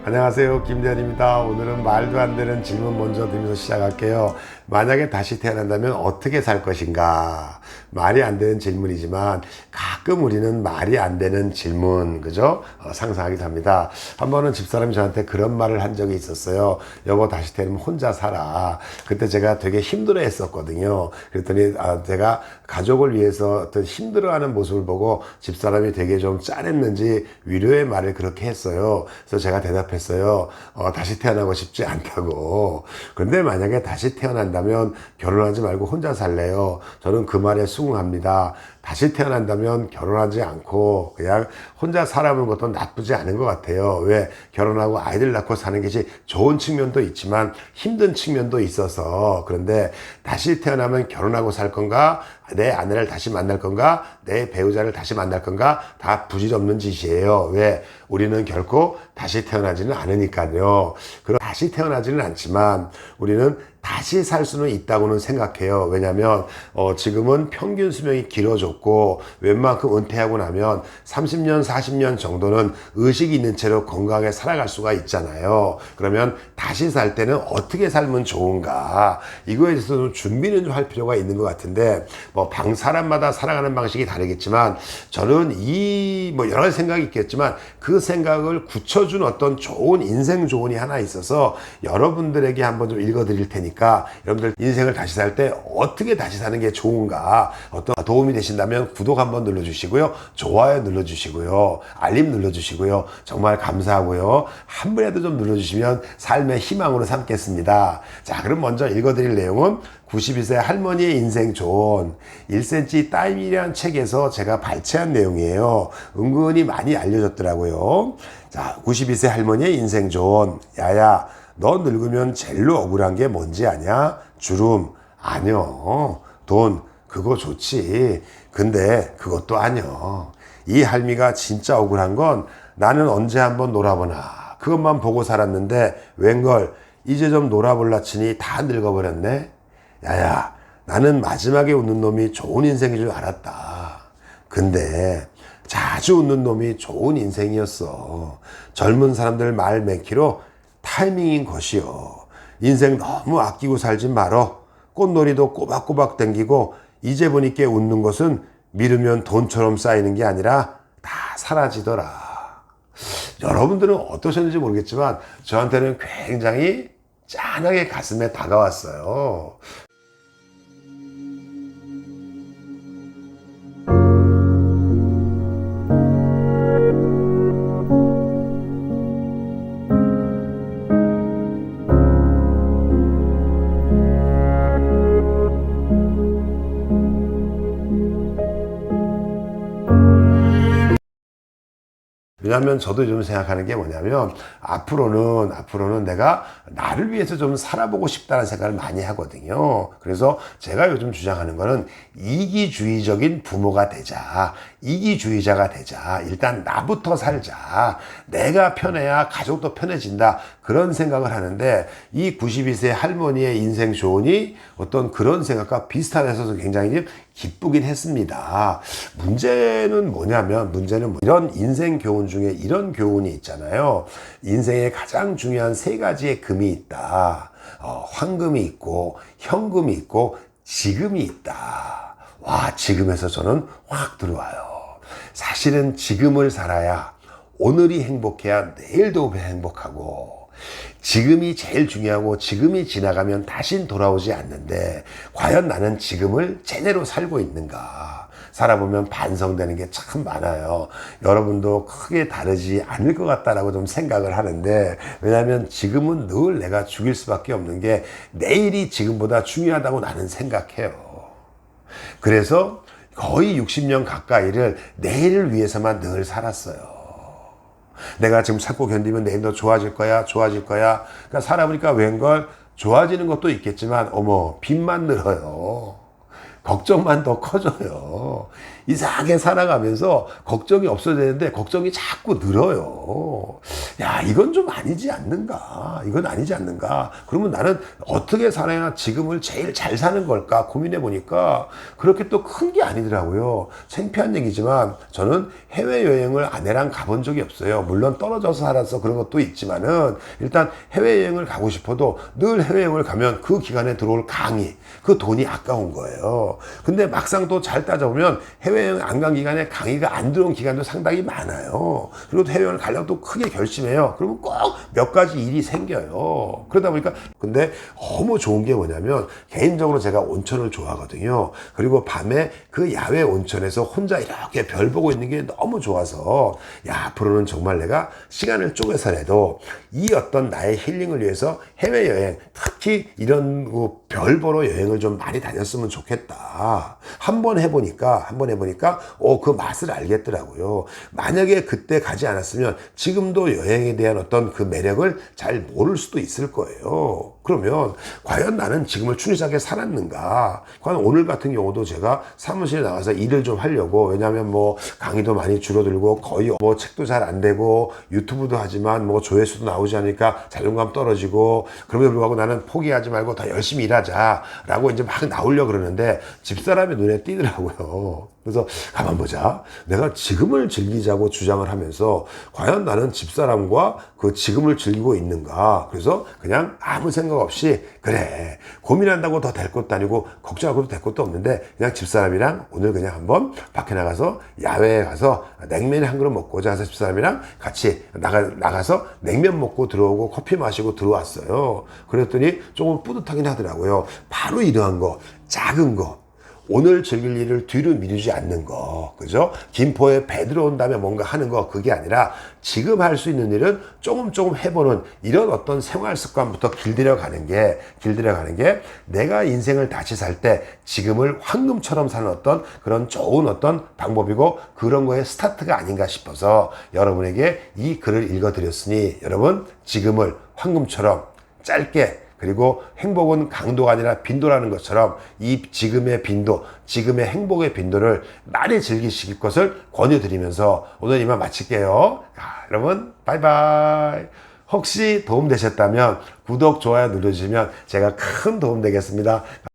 안녕하세요, 김대현입니다. 오늘은 말도 안 되는 질문 먼저 드리면서 시작할게요. 만약에 다시 태어난다면 어떻게 살 것인가? 말이 안 되는 질문이지만 가끔 우리는 말이 안 되는 질문, 그죠? 상상하기도 합니다. 한 번은 집사람이 저한테 그런 말을 한 적이 있었어요. 여보, 다시 태어나면 혼자 살아. 그때 제가 되게 힘들어 했었거든요. 그랬더니 제가 가족을 위해서 어떤 힘들어하는 모습을 보고 집사람이 되게 좀 짠했는지 위로의 말을 그렇게 했어요. 그래서 제가 대답했어요. 다시 태어나고 싶지 않다고. 그런데 만약에 다시 태어난다면 결혼하지 말고 혼자 살래요. 저는 그 말에 수긍합니다. 다시 태어난다면 결혼하지 않고 그냥 혼자 살아보는 것도 나쁘지 않은 것 같아요. 왜? 결혼하고 아이들 낳고 사는 것이 좋은 측면도 있지만 힘든 측면도 있어서. 그런데 다시 태어나면 결혼하고 살 건가? 내 아내를 다시 만날 건가? 내 배우자를 다시 만날 건가? 다 부질없는 짓이에요. 왜? 우리는 결코 다시 태어나지는 않으니까요. 그럼 다시 태어나지는 않지만 우리는 다시 살 수는 있다고는 생각해요. 왜냐하면 지금은 평균 수명이 길어졌고 웬만큼 은퇴하고 나면 30년, 40년 정도는 의식이 있는 채로 건강하게 살아갈 수가 있잖아요. 그러면 다시 살 때는 어떻게 살면 좋은가? 이거에 대해서는 준비는 좀 할 필요가 있는 것 같은데 사람마다 살아가는 방식이 다르겠지만 저는 여러 가지 생각이 있겠지만 그 생각을 굳혀준 어떤 좋은 인생 조언이 하나 있어서 여러분들에게 한번 좀 읽어드릴 테니까 여러분들 인생을 다시 살 때 어떻게 다시 사는 게 좋은가 어떤 도움이 되신다면 구독 한번 눌러주시고요. 좋아요 눌러주시고요. 알림 눌러주시고요. 정말 감사하고요. 한 번이라도 좀 눌러주시면 삶의 희망으로 삼겠습니다. 자, 그럼 먼저 읽어드릴 내용은 92세 할머니의 인생 조언 1cm 따임이라는 책에서 제가 발췌한 내용이에요. 은근히 많이 알려졌더라고요. 자, 92세 할머니의 인생 조언. 야야, 너 늙으면 제일로 억울한 게 뭔지 아냐? 주름. 아니요. 돈. 그거 좋지. 근데 그것도 아니요. 이 할미가 진짜 억울한 건 나는 언제 한번 놀아보나. 그것만 보고 살았는데 웬걸 이제 좀 놀아볼라 치니 다 늙어버렸네. 야야, 나는 마지막에 웃는 놈이 좋은 인생인 줄 알았다. 근데 자주 웃는 놈이 좋은 인생이었어. 젊은 사람들 말 맺기로 타이밍인 것이요. 인생 너무 아끼고 살지 말어. 꽃놀이도 꼬박꼬박 땡기고 이제 보니까 웃는 것은 미루면 돈처럼 쌓이는 게 아니라 다 사라지더라. 여러분들은 어떠셨는지 모르겠지만 저한테는 굉장히 짠하게 가슴에 다가왔어요. 왜냐하면 저도 좀 생각하는 게 뭐냐면 앞으로는 내가 나를 위해서 좀 살아보고 싶다는 생각을 많이 하거든요. 그래서 제가 요즘 주장하는 거는 이기주의적인 부모가 되자. 이기주의자가 되자. 일단 나부터 살자. 내가 편해야 가족도 편해진다. 그런 생각을 하는데 이 92세 할머니의 인생 조언이 어떤 그런 생각과 비슷하셔서 굉장히 기쁘긴 했습니다. 문제는 이런 인생 교훈 중에 이런 교훈이 있잖아요. 인생에 가장 중요한 세 가지의 금이 있다. 황금이 있고 현금이 있고 지금이 있다. 와, 지금에서 저는 확 들어와요. 사실은 지금을 살아야 오늘이 행복해야 내일도 행복하고 지금이 제일 중요하고 지금이 지나가면 다신 돌아오지 않는데 과연 나는 지금을 제대로 살고 있는가? 살아보면 반성되는 게 참 많아요. 여러분도 크게 다르지 않을 것 같다라고 좀 생각을 하는데 왜냐하면 지금은 늘 내가 죽일 수밖에 없는 게 내일이 지금보다 중요하다고 나는 생각해요. 그래서 거의 60년 가까이를 내일을 위해서만 늘 살았어요. 내가 지금 참고 견디면 내일 더 좋아질 거야. 그러니까 살아보니까 웬걸 좋아지는 것도 있겠지만 빚만 늘어요. 걱정만 더 커져요. 이상하게 살아가면서 걱정이 없어야 되는데 걱정이 자꾸 늘어요. 야, 이건 좀 아니지 않는가? 이건 아니지 않는가? 그러면 나는 어떻게 살아야 지금을 제일 잘 사는 걸까? 고민해 보니까 그렇게 또 큰 게 아니더라고요. 창피한 얘기지만 저는 해외여행을 아내랑 가본 적이 없어요. 물론 떨어져서 살아서 그런 것도 있지만은 일단 해외여행을 가고 싶어도 늘 해외여행을 가면 그 기간에 들어올 강의, 그 돈이 아까운 거예요. 근데 막상 또 잘 따져보면 해외여행 안 간 기간에 강의가 안 들어온 기간도 상당히 많아요. 그리고 해외여행을 가려고 또 크게 결심해요. 그러면 꼭 몇 가지 일이 생겨요. 그러다 보니까 근데 너무 좋은 게 뭐냐면 개인적으로 제가 온천을 좋아하거든요. 그리고 밤에 그 야외 온천에서 혼자 이렇게 별 보고 있는 게 너무 좋아서 야, 앞으로는 정말 내가 시간을 쪼개서라도 이 어떤 나의 힐링을 위해서 해외여행, 특히 이런 별 보러 여행을 좀 많이 다녔으면 좋겠다. 한번 해보니까 그 맛을 알겠더라고요. 만약에 그때 가지 않았으면 지금도 여행에 대한 어떤 그 매력을 잘 모를 수도 있을 거예요. 그러면 과연 나는 지금을 충실하게 살았는가? 과연 오늘 같은 경우도 제가 사무실에 나가서 일을 좀 하려고, 왜냐하면 뭐 강의도 많이 줄어들고 거의 뭐 책도 잘 안 되고 유튜브도 하지만 뭐 조회수도 나오지 않으니까 자존감 떨어지고, 그럼에도 불구하고 나는 포기하지 말고 더 열심히 일하자라고 이제 막 나오려고 그러는데 집사람이 눈에 띄더라고요. 그래서 가만 보자. 내가 지금을 즐기자고 주장을 하면서 과연 나는 집사람과 그 지금을 즐기고 있는가? 그래서 그냥 아무 생각 없이 그래, 고민한다고 더 될 것도 아니고 걱정하고도 될 것도 없는데 그냥 집사람이랑 오늘 그냥 한번 밖에 나가서 야외에 가서 냉면 한 그릇 먹고자 해서 집사람이랑 같이 나가서 냉면 먹고 들어오고 커피 마시고 들어왔어요. 그랬더니 조금 뿌듯하긴 하더라고요. 바로 이러한 거, 작은 거, 오늘 즐길 일을 뒤로 미루지 않는 거, 그죠? 김포에 배 들어온 다음에 뭔가 하는 거, 그게 아니라 지금 할 수 있는 일은 조금 해보는 이런 어떤 생활 습관부터 길들여 가는 게 내가 인생을 다시 살 때 지금을 황금처럼 사는 어떤 그런 좋은 어떤 방법이고 그런 거의 스타트가 아닌가 싶어서 여러분에게 이 글을 읽어드렸으니 여러분 지금을 황금처럼 짧게, 그리고 행복은 강도가 아니라 빈도라는 것처럼 이 지금의 빈도, 지금의 행복의 빈도를 많이 즐기실 것을 권유드리면서 오늘 이만 마칠게요. 여러분 바이바이. 혹시 도움 되셨다면 구독, 좋아요 눌러주시면 제가 큰 도움 되겠습니다.